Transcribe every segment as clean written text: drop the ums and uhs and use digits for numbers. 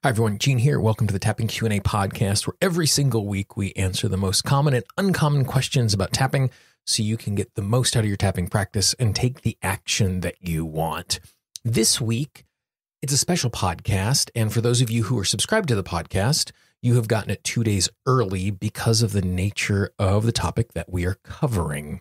Hi everyone, Gene here. Welcome to the Tapping Q&A podcast, where every single week we answer the most common and uncommon questions about tapping so you can get the most out of your tapping practice and take the action that you want. This week, it's a special podcast, and for those of you who are subscribed to the podcast, you have gotten it 2 days early because of the nature of the topic that we are covering.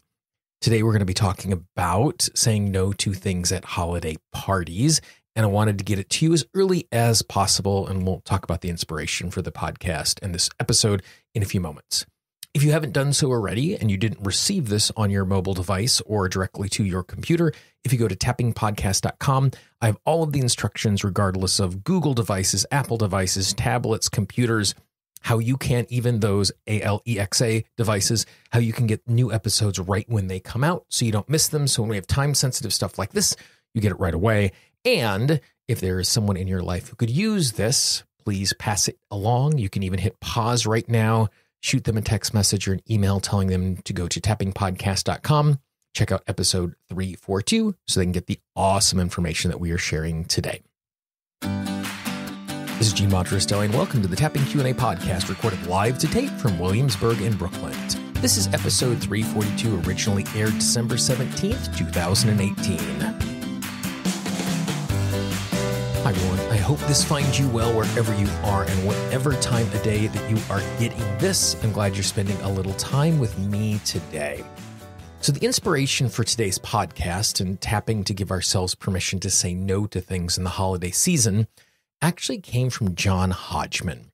Today, we're going to be talking about saying no to things at holiday parties, and I wanted to get it to you as early as possible, and we'll talk about the inspiration for the podcast and this episode in a few moments. If you haven't done so already and you didn't receive this on your mobile device or directly to your computer, if you go to tappingpodcast.com, I have all of the instructions regardless of Google devices, Apple devices, tablets, computers, how you can, even those Alexa devices, how you can get new episodes right when they come out so you don't miss them. So when we have time-sensitive stuff like this, you get it right away. And if there is someone in your life who could use this, please pass it along. You can even hit pause right now, shoot them a text message or an email telling them to go to tappingpodcast.com, check out episode 342 so they can get the awesome information that we are sharing today. This is John Hodgman, and welcome to the Tapping Q&A podcast, recorded live to tape from Williamsburg in Brooklyn. This is episode 342, originally aired December 17th, 2018. Hi everyone, I hope this finds you well wherever you are and whatever time of day that you are getting this. I'm glad you're spending a little time with me today. So the inspiration for today's podcast and tapping to give ourselves permission to say no to things in the holiday season actually came from John Hodgman.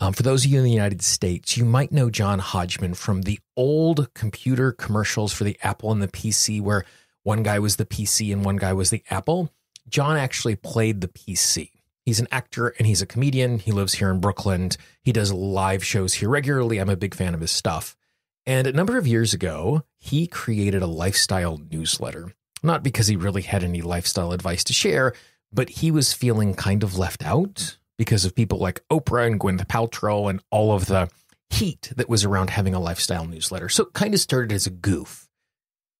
For those of you in the United States, you might know John Hodgman from the old computer commercials for the Apple and the PC, where one guy was the PC and one guy was the Apple. John actually played the PC. He's an actor and he's a comedian. He lives here in Brooklyn. He does live shows here regularly. I'm a big fan of his stuff. And a number of years ago, he created a lifestyle newsletter. Not because he really had any lifestyle advice to share, but he was feeling kind of left out because of people like Oprah and Gwyneth Paltrow and all of the heat that was around having a lifestyle newsletter. So it kind of started as a goof.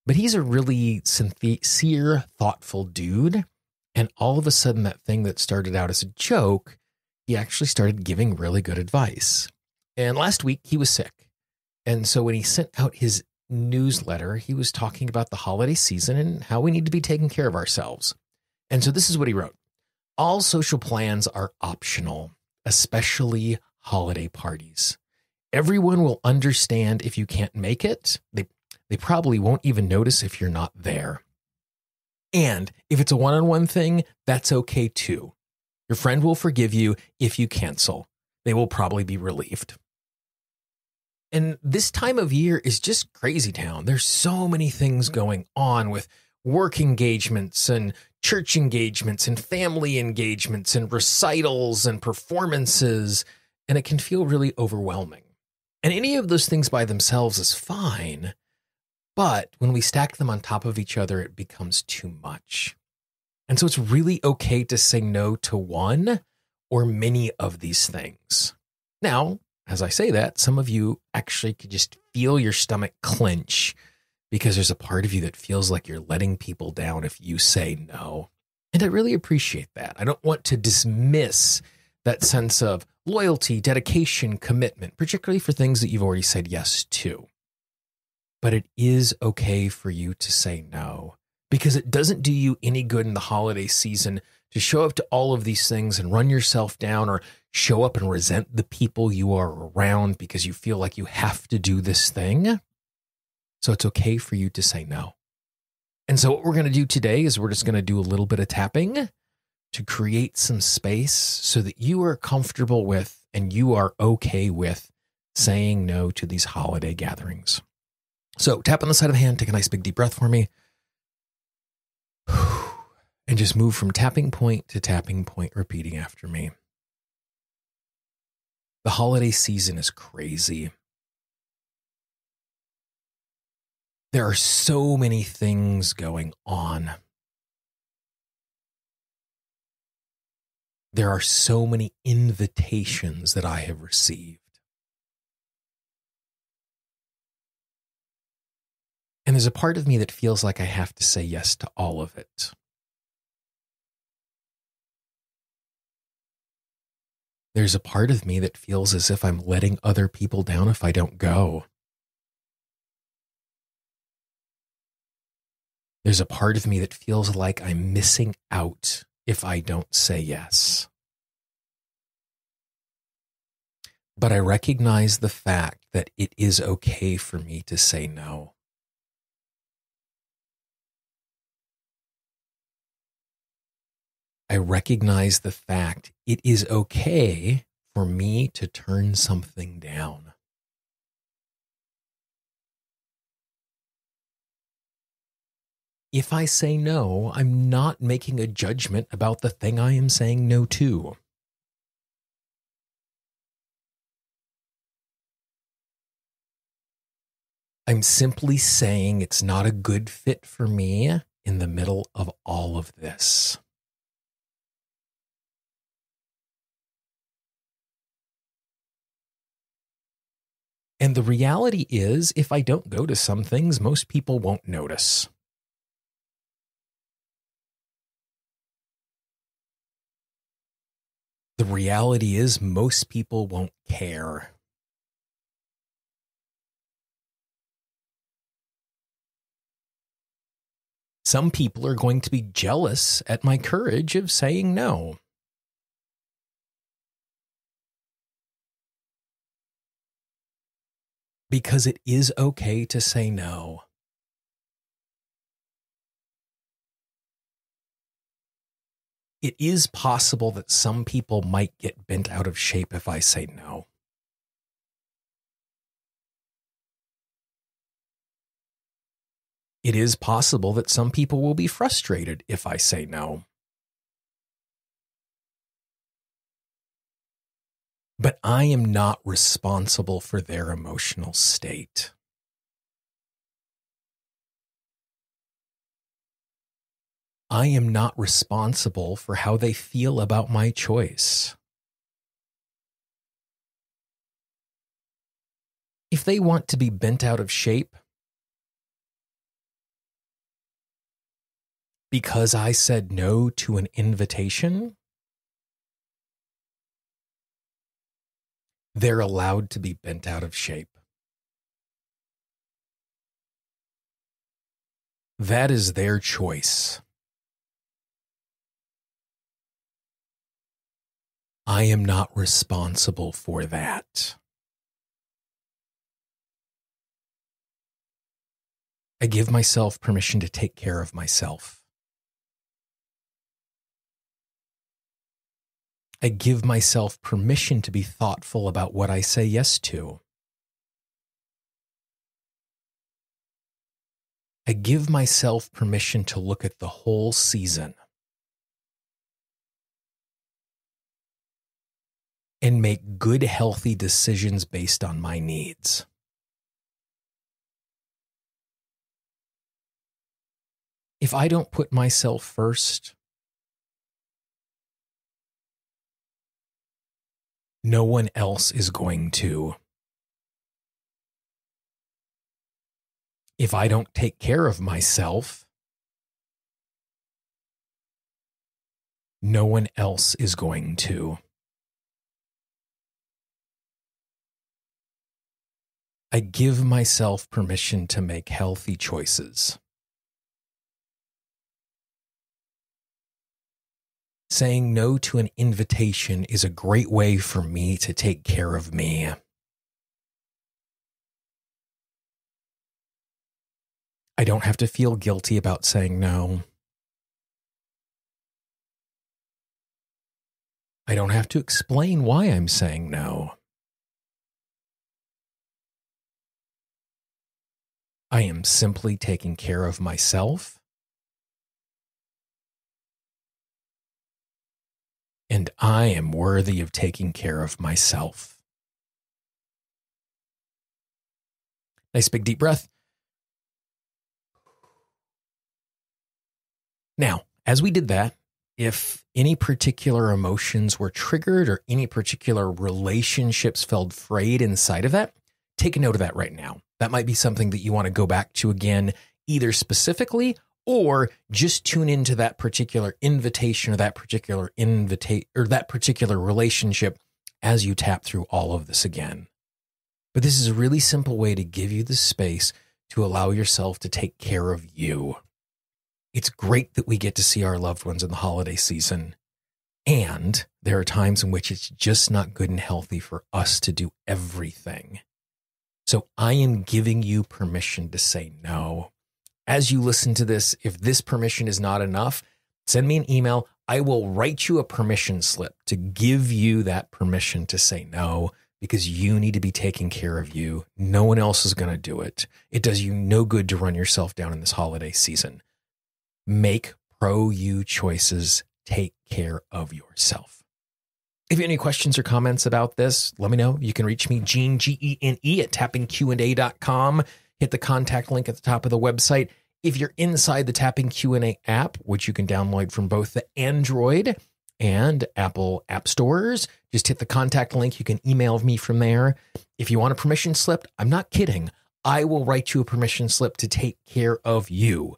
But he's a really sincere, thoughtful dude. And all of a sudden, that thing that started out as a joke, he actually started giving really good advice. And last week, he was sick. And so when he sent out his newsletter, he was talking about the holiday season and how we need to be taking care of ourselves. And so this is what he wrote. All social plans are optional, especially holiday parties. Everyone will understand if you can't make it. They probably won't even notice if you're not there. And if it's a one-on-one thing, that's okay too. Your friend will forgive you if you cancel. They will probably be relieved. And this time of year is just crazy town. There's so many things going on with work engagements and church engagements and family engagements and recitals and performances, and it can feel really overwhelming. And any of those things by themselves is fine. But when we stack them on top of each other, it becomes too much. And so it's really okay to say no to one or many of these things. Now, as I say that, some of you actually could just feel your stomach clench because there's a part of you that feels like you're letting people down if you say no. And I really appreciate that. I don't want to dismiss that sense of loyalty, dedication, commitment, particularly for things that you've already said yes to. But it is okay for you to say no, because it doesn't do you any good in the holiday season to show up to all of these things and run yourself down or show up and resent the people you are around because you feel like you have to do this thing. So it's okay for you to say no. And so what we're going to do today is we're just going to do a little bit of tapping to create some space so that you are comfortable with and you are okay with saying no to these holiday gatherings. So tap on the side of the hand, take a nice big deep breath for me, and just move from tapping point to tapping point, repeating after me. The holiday season is crazy. There are so many things going on. There are so many invitations that I have received. And there's a part of me that feels like I have to say yes to all of it. There's a part of me that feels as if I'm letting other people down if I don't go. There's a part of me that feels like I'm missing out if I don't say yes. But I recognize the fact that it is okay for me to say no. I recognize the fact it is okay for me to turn something down. If I say no, I'm not making a judgment about the thing I am saying no to. I'm simply saying it's not a good fit for me in the middle of all of this. And the reality is, if I don't go to some things, most people won't notice. The reality is, most people won't care. Some people are going to be jealous at my courage of saying no. Because it is okay to say no. It is possible that some people might get bent out of shape if I say no. It is possible that some people will be frustrated if I say no. But I am not responsible for their emotional state. I am not responsible for how they feel about my choice. If they want to be bent out of shape because I said no to an invitation, they're allowed to be bent out of shape. That is their choice. I am not responsible for that. I give myself permission to take care of myself. I give myself permission to be thoughtful about what I say yes to. I give myself permission to look at the whole season and make good, healthy decisions based on my needs. If I don't put myself first, no one else is going to. If I don't take care of myself, no one else is going to. I give myself permission to make healthy choices. Saying no to an invitation is a great way for me to take care of me. I don't have to feel guilty about saying no. I don't have to explain why I'm saying no. I am simply taking care of myself, and I am worthy of taking care of myself. Nice big deep breath. Now, as we did that, if any particular emotions were triggered or any particular relationships felt frayed inside of that, take a note of that right now. That might be something that you want to go back to again, either specifically or just tune into that particular invitation or that particular relationship as you tap through all of this again. But this is a really simple way to give you the space to allow yourself to take care of you. It's great that we get to see our loved ones in the holiday season. And there are times in which it's just not good and healthy for us to do everything. So I am giving you permission to say no. As you listen to this, if this permission is not enough, send me an email. I will write you a permission slip to give you that permission to say no, because you need to be taking care of you. No one else is going to do it. It does you no good to run yourself down in this holiday season. Make pro-you choices. Take care of yourself. If you have any questions or comments about this, let me know. You can reach me, Gene, Gene, at tappingqa.com. Hit the contact link at the top of the website. If you're inside the Tapping Q&A app, which you can download from both the Android and Apple app stores, just hit the contact link. You can email me from there. If you want a permission slip, I'm not kidding. I will write you a permission slip to take care of you.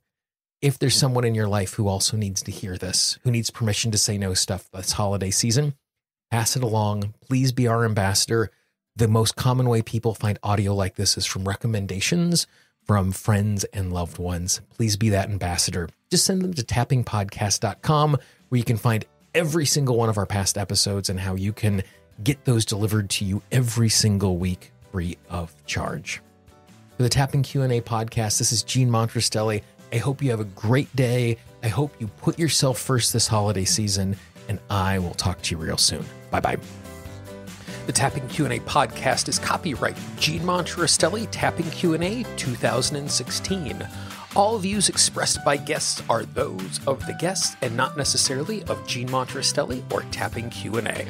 If there's someone in your life who also needs to hear this, who needs permission to say no stuff this holiday season, pass it along. Please be our ambassador. The most common way people find audio like this is from recommendations from friends and loved ones. Please be that ambassador. Just send them to tappingpodcast.com, where you can find every single one of our past episodes and how you can get those delivered to you every single week free of charge. For the Tapping Q&A podcast, this is Gene Monterastelli. I hope you have a great day. I hope you put yourself first this holiday season, and I will talk to you real soon. Bye-bye. The Tapping Q&A podcast is copyright Gene Monterastelli, Tapping Q&A 2016. All views expressed by guests are those of the guests and not necessarily of Gene Monterastelli or Tapping Q&A.